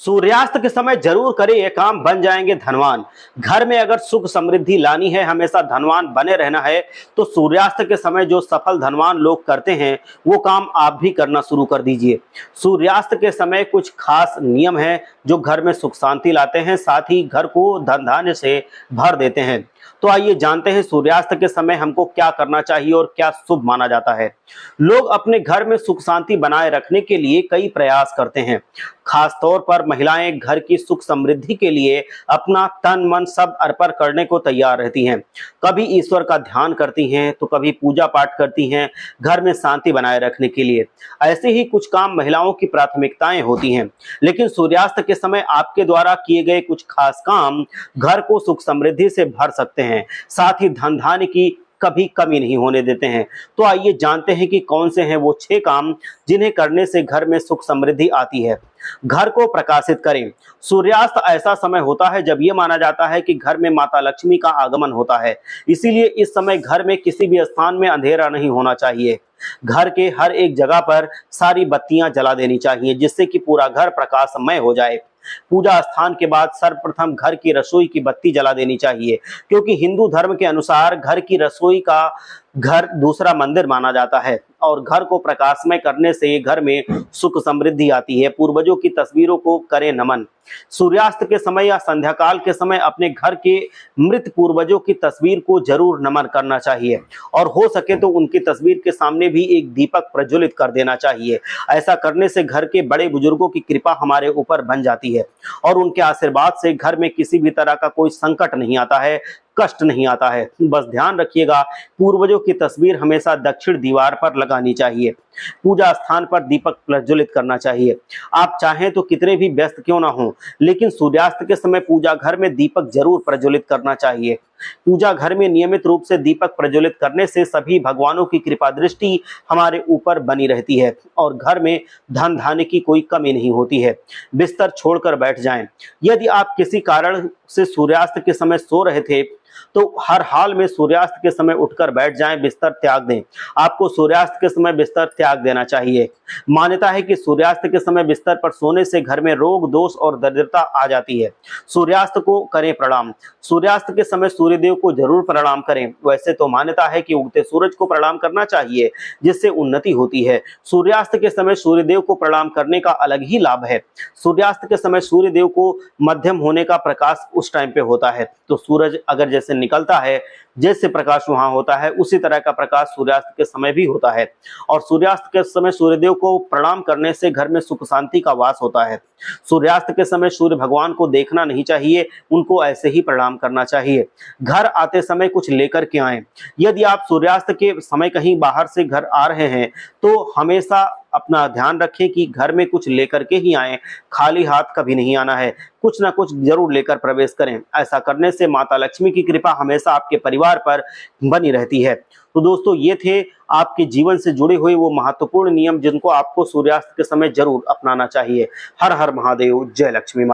सूर्यास्त के समय जरूर करें ये काम, बन जाएंगे धनवान। घर में अगर सुख समृद्धि लानी है, हमेशा धनवान बने रहना है, तो सूर्यास्त के समय जो सफल धनवान लोग करते हैं वो काम आप भी करना शुरू कर दीजिए। सूर्यास्त के समय कुछ खास नियम हैं जो घर में सुख शांति लाते हैं, साथ ही घर को धन धान्य से भर देते हैं। तो आइए जानते हैं सूर्यास्त के समय हमको क्या करना चाहिए और क्या शुभ माना जाता है। लोग अपने घर में सुख शांति बनाए रखने के लिए कई प्रयास करते हैं। खास तौर पर महिलाएं घर की सुख समृद्धि के लिए अपना तन मन सब अर्पण करने को तैयार रहती हैं। कभी ईश्वर का ध्यान करती हैं तो कभी पूजा पाठ करती हैं घर में शांति बनाए रखने के लिए। ऐसे ही कुछ काम महिलाओं की प्राथमिकताएं होती हैं, लेकिन सूर्यास्त के समय आपके द्वारा किए गए कुछ खास काम घर को सुख समृद्धि से भर सकते हैं, साथ ही धन धान्य की कभी कमी नहीं होने देते हैं। तो आइए जानते हैं कि कौन से हैं वो 6 काम जिन्हें करने से घर में सुख समृद्धि आती है। घर को प्रकाशित करें। सूर्यास्त ऐसा समय होता है जब यह माना जाता है कि घर में माता लक्ष्मी का आगमन होता है, इसीलिए इस समय घर में किसी भी स्थान में अंधेरा नहीं होना चाहिए। घर के हर एक जगह पर सारी बत्तियां जला देनी चाहिए, जिससे कि पूरा घर प्रकाशमय हो जाए। पूजा स्थान के बाद सर्वप्रथम घर की रसोई की बत्ती जला देनी चाहिए, क्योंकि हिंदू धर्म के अनुसार घर की रसोई का घर दूसरा मंदिर माना जाता है और घर को प्रकाशमय करने से घर में सुख समृद्धि आती है। पूर्वजों की तस्वीरों को करें नमन। सूर्यास्त के समय या संध्या काल के समय अपने घर के मृत पूर्वजों की तस्वीर को जरूर नमन करना चाहिए और हो सके तो उनकी तस्वीर के सामने भी एक दीपक प्रज्वलित कर देना चाहिए। ऐसा करने से घर के बड़े बुजुर्गों की कृपा हमारे ऊपर बन जाती है और उनके आशीर्वाद से घर में किसी भी तरह का कोई संकट नहीं आता है, कष्ट नहीं आता है। बस ध्यान रखिएगा, पूर्वजों की तस्वीर हमेशा दक्षिण दीवार पर लगानी चाहिए। पूजा स्थान पर दीपक प्रज्वलित करना चाहिए। आप चाहें तो कितने भी व्यस्त क्यों ना हो, लेकिन सूर्यास्त के समय पूजा घर में दीपक जरूर प्रज्वलित करना चाहिए। पूजा घर में नियमित रूप से दीपक प्रज्वलित करने से सभी भगवानों की कृपा दृष्टि हमारे ऊपर बनी रहती है और घर में धन धान्य की कोई कमी नहीं होती है। बिस्तर छोड़कर बैठ जाएं। यदि आप किसी कारण से सूर्यास्त के समय सो रहे थे तो हर हाल में सूर्यास्त के समय उठकर बैठ जाएं, बिस्तर त्याग दें। आपको सूर्यास्त के समय बिस्तर त्याग देना चाहिए। मान्यता है कि सूर्यास्त के समय बिस्तर पर सोने से घर में रोग दोष और दरिद्रता आ जाती है। सूर्यास्त को करें प्रणाम। सूर्यास्त के समय सूर्यदेव को जरूर प्रणाम करें। वैसे तो मान्यता है कि उगते सूरज को प्रणाम करना चाहिए, जिससे उन्नति होती है। सूर्यास्त के समय सूर्यदेव को प्रणाम करने का अलग ही लाभ है। सूर्यास्त के समय सूर्यदेव को मध्यम होने का प्रकाश उस टाइम पे होता है, तो सूरज अगर जैसे निकलता है, जैसे प्रकाश वहां होता है, उसी तरह का प्रकाश सूर्यास्त के समय भी होता है। और सूर्यास्त के समय सूर्यदेव को प्रणाम करने से घर में सुख शांति का वास होता है। सूर्यास्त के समय सूर्य भगवान को देखना नहीं चाहिए, उनको ऐसे ही प्रणाम करना चाहिए। घर आते समय कुछ लेकर के आएं। यदि आप सूर्यास्त के समय कहीं बाहर से घर आ रहे हैं तो हमेशा अपना ध्यान रखें कि घर में कुछ लेकर के ही आएं, खाली हाथ कभी नहीं आना है। कुछ ना कुछ जरूर लेकर प्रवेश करें। ऐसा करने से माता लक्ष्मी की कृपा हमेशा आपके परिवार पर बनी रहती है। तो दोस्तों, ये थे आपके जीवन से जुड़े हुए वो महत्वपूर्ण नियम जिनको आपको सूर्यास्त के समय जरूर अपनाना चाहिए। हर हर महादेव, जय लक्ष्मी।